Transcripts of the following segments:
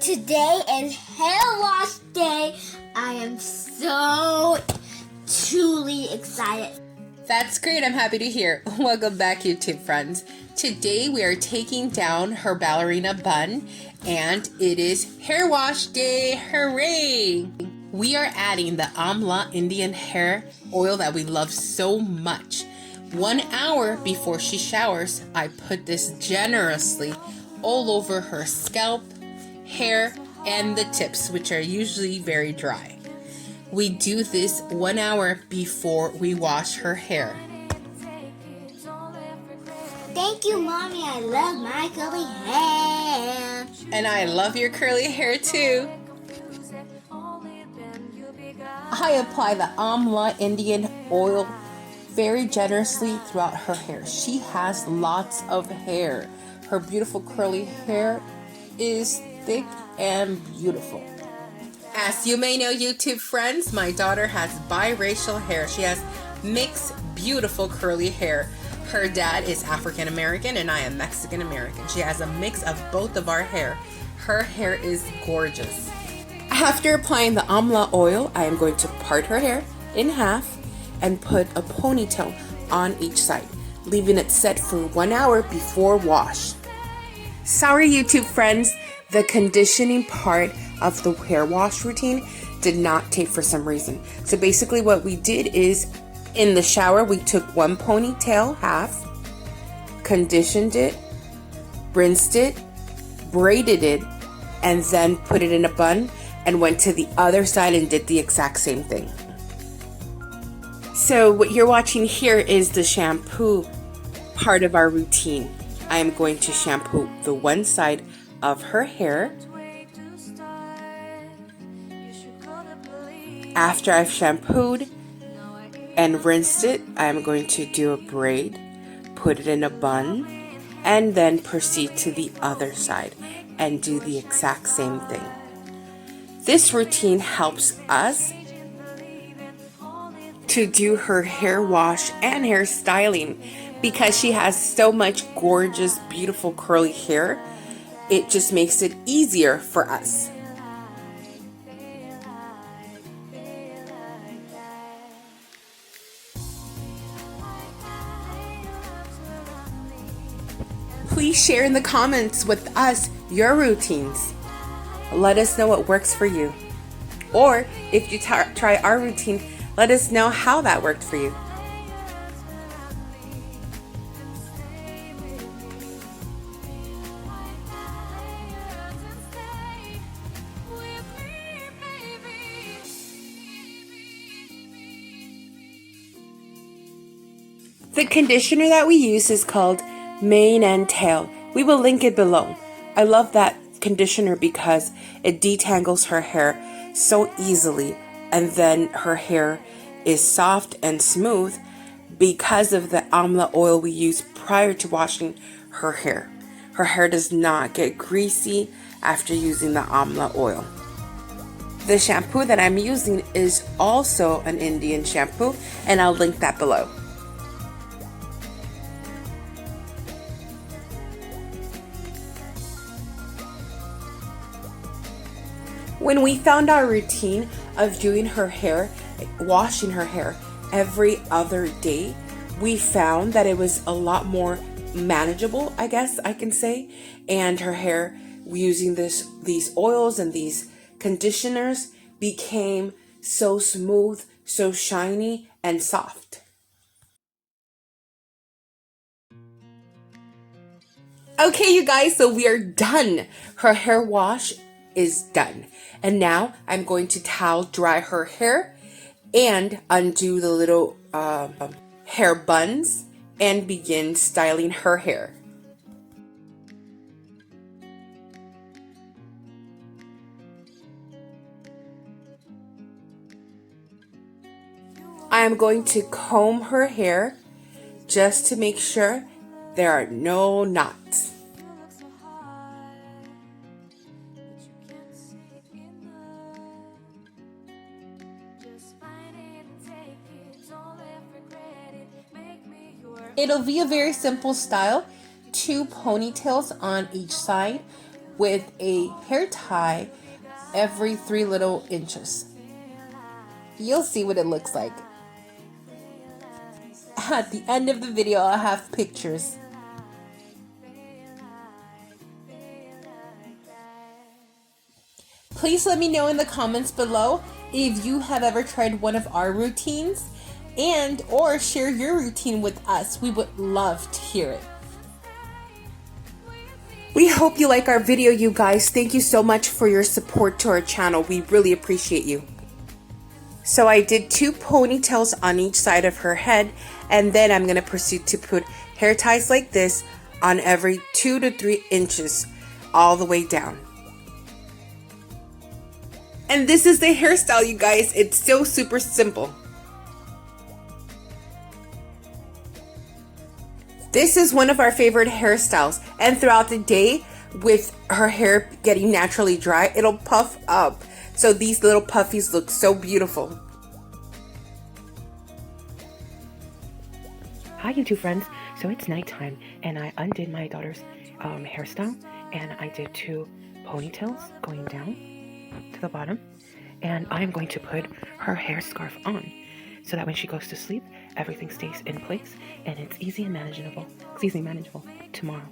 Today is hair wash day. I am so truly excited. That's great. I'm happy to hear. Welcome back, YouTube friends. Today we are taking down her ballerina bun, and it is hair wash day. Hooray! We are adding the Amla Indian hair oil that we love so much. 1 hour before she showers, I put this generously all over her scalp, hair, and the tips, which are usually very dry. We do this 1 hour before we wash her hair. Thank you, Mommy. I love my curly hair. And I love your curly hair too. I apply the Amla Indian oil very generously throughout her hair. She has lots of hair. Her beautiful curly hair is thick and beautiful. As you may know, YouTube friends, my daughter has biracial hair. She has mixed, beautiful curly hair. Her dad is African American and I am Mexican American. She has a mix of both of our hair. Her hair is gorgeous. After applying the Amla oil, I am going to part her hair in half and put a ponytail on each side, leaving it set for 1 hour before wash. Sorry, YouTube friends, the conditioning part of the hair wash routine did not tape for some reason. So basically what we did is in the shower, we took one ponytail half, conditioned it, rinsed it, braided it, and then put it in a bun and went to the other side and did the exact same thing. So what you're watching here is the shampoo part of our routine. I am going to shampoo the one side of her hair. After I've shampooed and rinsed it, I'm going to do a braid, put it in a bun, and then proceed to the other side and do the exact same thing. This routine helps us to do her hair wash and hair styling because she has so much gorgeous, beautiful curly hair. It just makes it easier for us. Please share in the comments with us your routines. Let us know what works for you. Or if you try our routine, let us know how that worked for you. The conditioner that we use is called Mane and Tail. We will link it below. I love that conditioner because it detangles her hair so easily, and then her hair is soft and smooth because of the Amla oil we use prior to washing her hair. Her hair does not get greasy after using the Amla oil. The shampoo that I'm using is also an Indian shampoo, and I'll link that below. When we found our routine of doing her hair, washing her hair every other day, we found that it was a lot more manageable, I guess I can say, and her hair using these oils and these conditioners became so smooth, so shiny and soft. Okay, you guys, so we are done. Her hair wash is done. And now I'm going to towel dry her hair and undo the little hair buns and begin styling her hair. I am going to comb her hair just to make sure there are no knots. It'll be a very simple style, 2 ponytails on each side, with a hair tie every 3 little inches. You'll see what it looks like. At the end of the video, I'll have pictures. Please let me know in the comments below if you have ever tried one of our routines and or share your routine with us. We would love to hear it. We hope you like our video, you guys. Thank you so much for your support to our channel. We really appreciate you. So I did 2 ponytails on each side of her head, and then I'm going to proceed to put hair ties like this on every 2 to 3 inches all the way down. And this is the hairstyle, you guys. It's so super simple. This is one of our favorite hairstyles, and throughout the day, with her hair getting naturally dry, it'll puff up. So these little puffies look so beautiful. Hi YouTube friends, so it's nighttime and I undid my daughter's hairstyle, and I did 2 ponytails going down to the bottom, and I'm going to put her hair scarf on so that when she goes to sleep everything stays in place and it's easy and manageable tomorrow.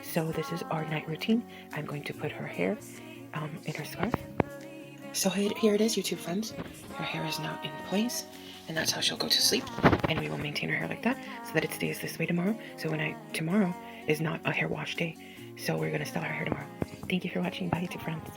So this is our night routine. I'm going to put her hair in her scarf. So here it is, YouTube friends. Her hair is now in place, and that's how she'll go to sleep. And we will maintain her hair like that so that it stays this way tomorrow. So tomorrow is not a hair wash day. So we're going to style her hair tomorrow. Thank you for watching. Bye, YouTube friends.